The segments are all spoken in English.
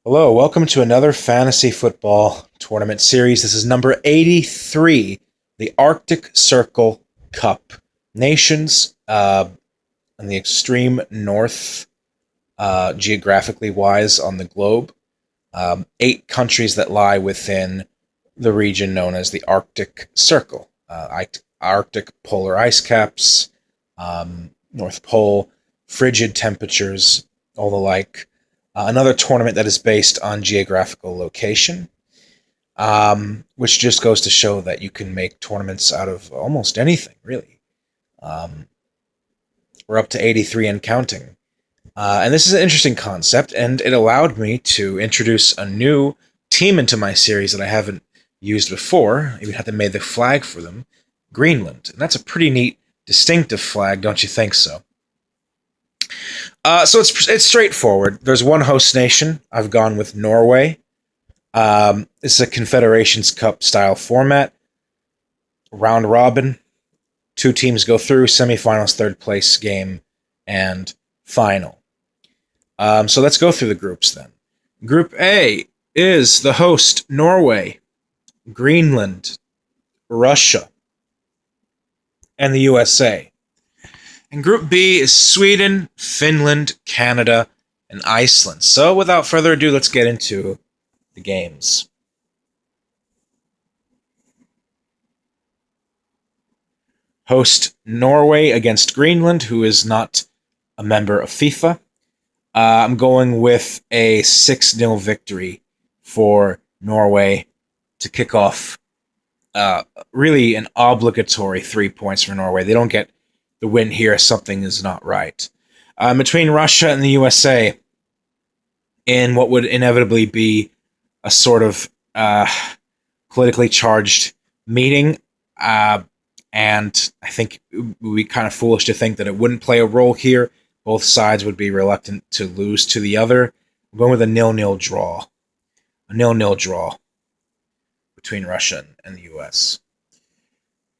Hello, welcome to another fantasy football tournament series. This is number 83, the Arctic Circle Cup. Nations in the extreme north, geographically wise, on the globe. 8 countries that lie within the region known as the Arctic Circle. Arctic polar ice caps, North Pole, frigid temperatures, all the like. Another tournament that is based on geographical location, which just goes to show that you can make tournaments out of almost anything, really. We're up to 83 and counting. And this is an interesting concept, and it allowed me to introduce a new team into my series that I haven't used before. Even had to make the flag for them, Greenland. And that's a pretty neat, distinctive flag, don't you think so? So it's straightforward. There's one host nation. I've gone with Norway. This is a Confederations Cup style format. Round robin. 2 teams go through, semifinals, third place game, and final. So let's go through the groups then. Group A is the host, Norway, Greenland, Russia, and the USA. And Group B is Sweden, Finland, Canada, and Iceland. So without further ado, let's get into the games. Host Norway against Greenland, who is not a member of FIFA. I'm going with a 6-0 victory for Norway to kick off really an obligatory 3 points for Norway. They don't get the win here, something is not right. Between Russia and the USA, in what would inevitably be a sort of politically charged meeting, and I think it would be kind of foolish to think that it wouldn't play a role here. Both sides would be reluctant to lose to the other. I'm going with a 0-0 draw. A 0-0 draw between Russia and the US.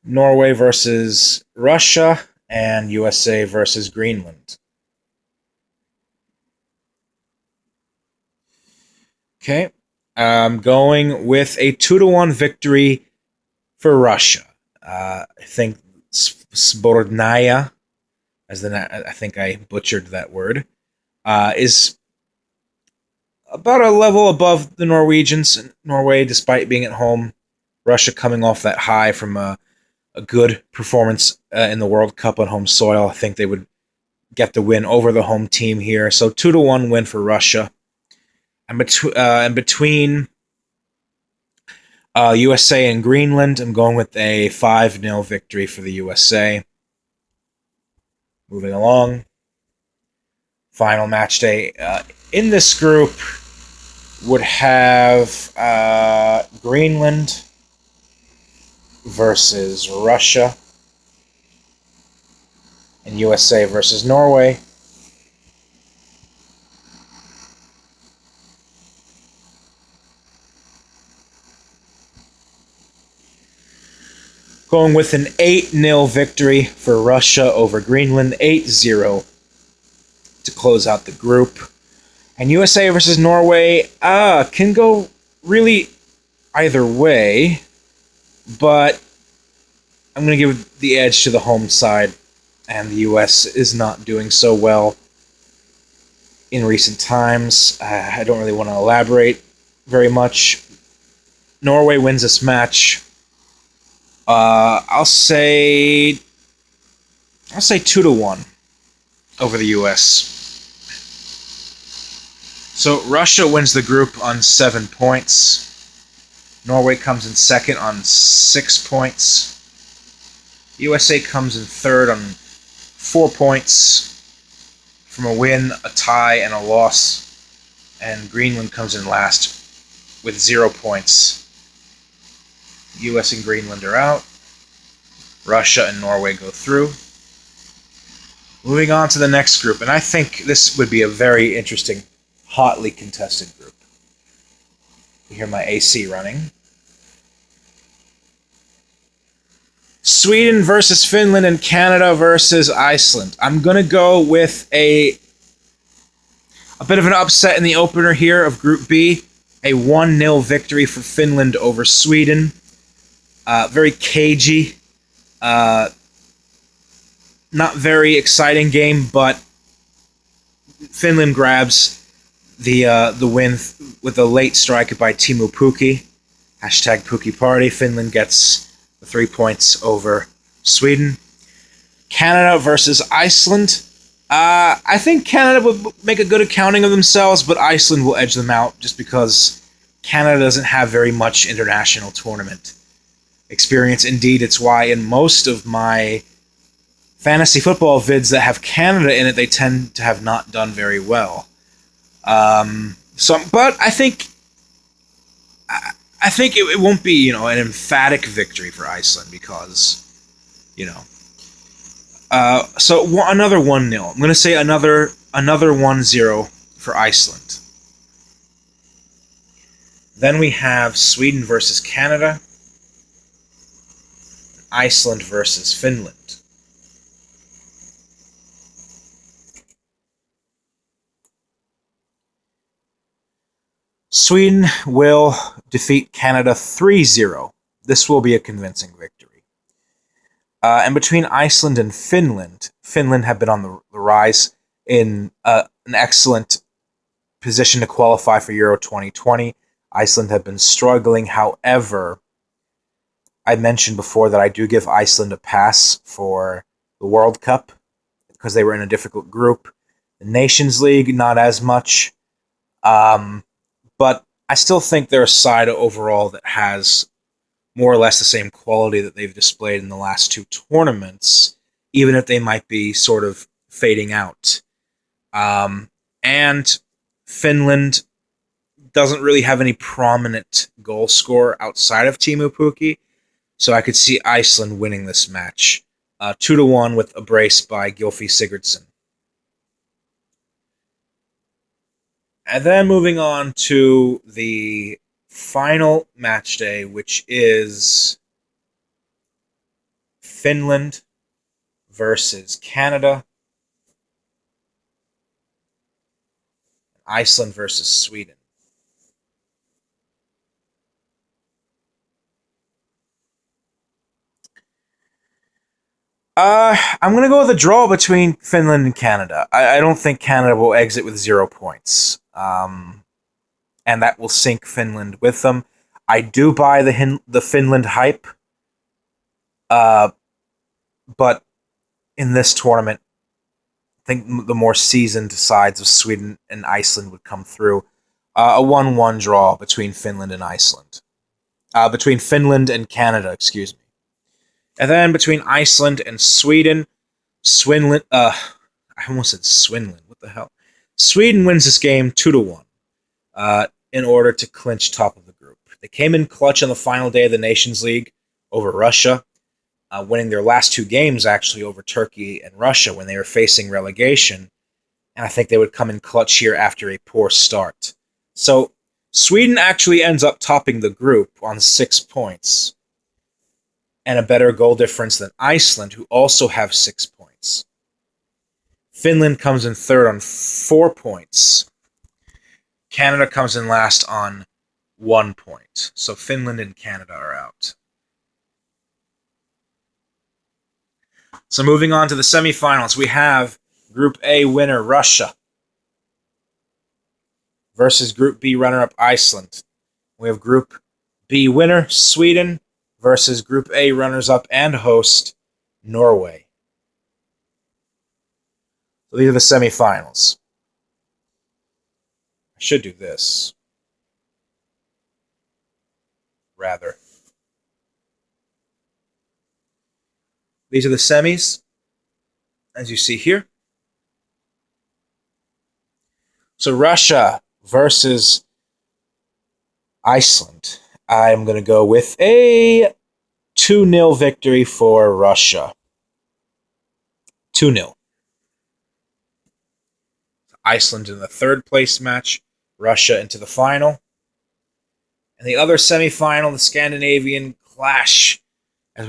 Norway versus Russia, and USA versus Greenland. Okay. I'm going with a 2-1 victory for Russia. I think Sbornaya, I think I butchered that word, is about a level above the Norwegians. Norway, despite being at home, Russia coming off that high from a good performance in the World Cup on home soil. I think they would get the win over the home team here. So 2-1 win for Russia. And between USA and Greenland, I'm going with a 5-0 victory for the USA. Moving along. Final match day. In this group would have Greenland versus Russia, and USA versus Norway. Going with an 8-0 victory for Russia over Greenland, 8-0 to close out the group. And USA versus Norway can go really either way, but I'm going to give the edge to the home side, and the US is not doing so well in recent times. I don't really want to elaborate very much. Norway wins this match. I'll say 2-1 over the US. So Russia wins the group on 7 points. Norway comes in second on 6 points. USA comes in third on 4 points from a win, a tie, and a loss. And Greenland comes in last with 0 points. US and Greenland are out. Russia and Norway go through. Moving on to the next group, and I think this would be a very interesting, hotly contested group. You hear my AC running. Sweden versus Finland and Canada versus Iceland. I'm going to go with a A bit of an upset in the opener here of Group B. A 1-0 victory for Finland over Sweden. Very cagey. Not very exciting game, but Finland grabs the win with a late strike by Teemu Pukki. Hashtag Pukki Party. Finland gets the 3 points over Sweden. Canada versus Iceland. I think Canada would make a good accounting of themselves, but Iceland will edge them out just because Canada doesn't have very much international tournament experience. Indeed, it's why in most of my fantasy football vids that have Canada in it, they tend to have not done very well. But I think it won't be, an emphatic victory for Iceland because, another 1-0. I'm going to say another 1-0 for Iceland. Then we have Sweden versus Canada. Iceland versus Finland. Sweden will defeat Canada 3-0. This will be a convincing victory. And between Iceland and Finland, Finland have been on the rise in an excellent position to qualify for Euro 2020. Iceland have been struggling. However, I mentioned before that I do give Iceland a pass for the World Cup because they were in a difficult group. The Nations League, not as much. But I still think they're a side overall that has more or less the same quality that they've displayed in the last two tournaments, even if they might be sort of fading out. And Finland doesn't really have any prominent goal scorer outside of Teemu Pukki, so I could see Iceland winning this match 2-1 with a brace by Gylfi Sigurdsson. And then moving on to the final match day, which is Finland versus Canada, Iceland versus Sweden. I'm going to go with a draw between Finland and Canada. I don't think Canada will exit with 0 points. And that will sink Finland with them. I do buy the Finland hype. But in this tournament, I think the more seasoned sides of Sweden and Iceland would come through. A 1-1 draw between Finland and Iceland. Between Finland and Canada, excuse me. And then between Iceland and Sweden, I almost said Swinland. What the hell? Sweden wins this game 2-1 in order to clinch top of the group. They came in clutch on the final day of the Nations League over Russia, winning their last two games actually over Turkey and Russia when they were facing relegation. And I think they would come in clutch here after a poor start. So Sweden actually ends up topping the group on 6 points and a better goal difference than Iceland, who also have 6 points. Finland comes in third on 4 points. Canada comes in last on 1 point. So Finland and Canada are out. So moving on to the semifinals, we have Group A winner Russia versus Group B runner-up Iceland. We have Group B winner Sweden versus Group A runners-up and host Norway. So these are the semifinals. I should do this. Rather. These are the semis, as you see here. So Russia versus Iceland. I'm going to go with a 2-0 victory for Russia. 2-0. Iceland in the third place match, Russia into the final. And the other semifinal, the Scandinavian clash, as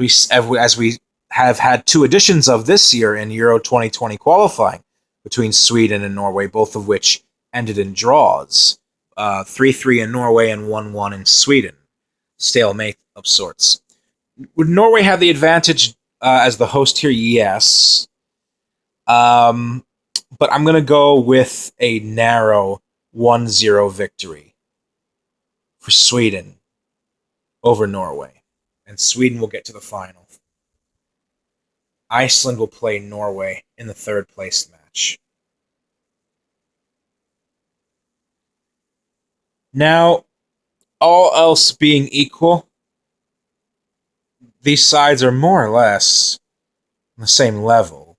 we have had two editions of this year in Euro 2020 qualifying between Sweden and Norway, both of which ended in draws. 3-3 in Norway and 1-1 in Sweden. Stalemate of sorts. Would Norway have the advantage as the host here? Yes. But I'm going to go with a narrow 1-0 victory for Sweden over Norway. And Sweden will get to the final. Iceland will play Norway in the third place match. Now, all else being equal, these sides are more or less on the same level.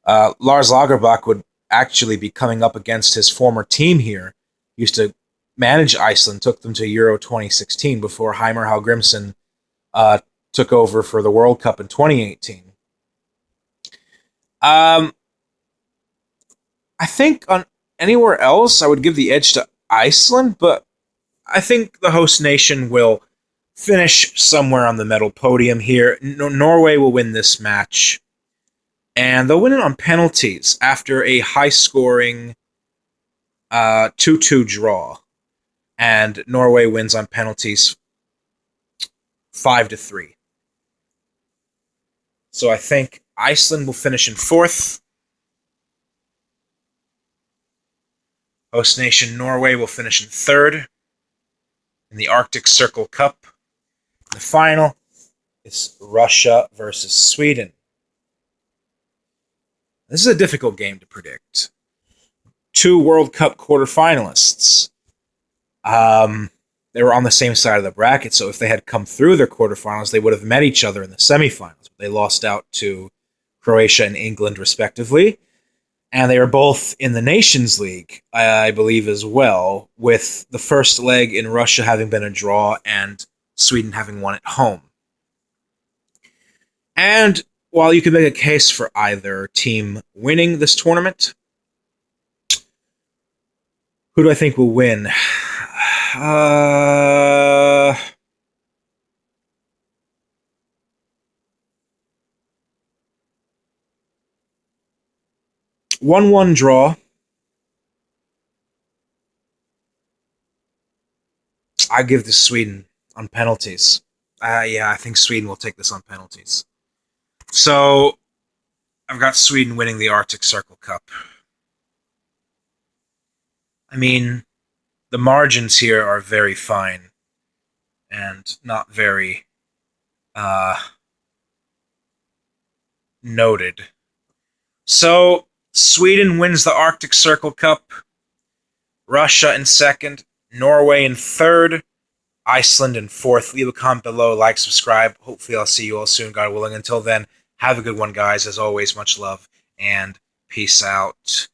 Lars Lagerbäck would actually be coming up against his former team here. He used to manage Iceland, took them to Euro 2016 before Heimir Hallgrimsson took over for the World Cup in 2018. I think on anywhere else, I would give the edge to Iceland, but I think the host nation will finish somewhere on the medal podium here. Norway will win this match, and they'll win it on penalties after a high-scoring 2-2 draw. And Norway wins on penalties 5-3. So I think Iceland will finish in fourth. Host nation Norway will finish in third in the Arctic Circle Cup. The final is Russia versus Sweden. This is a difficult game to predict. Two World Cup quarterfinalists. They were on the same side of the bracket, so if they had come through their quarterfinals, they would have met each other in the semifinals. They lost out to Croatia and England, respectively. And they were both in the Nations League, I believe, as well, with the first leg in Russia having been a draw and Sweden having won at home. And while you could make a case for either team winning this tournament, who do I think will win? 1-1 draw. I give this Sweden on penalties. I think Sweden will take this on penalties. So, I've got Sweden winning the Arctic Circle Cup. I mean, the margins here are very fine and not very noted. So, Sweden wins the Arctic Circle Cup, Russia in second, Norway in third, Iceland in fourth. Leave a comment below, like, subscribe. Hopefully I'll see you all soon, God willing. Until then, have a good one, guys. As always, much love, and peace out.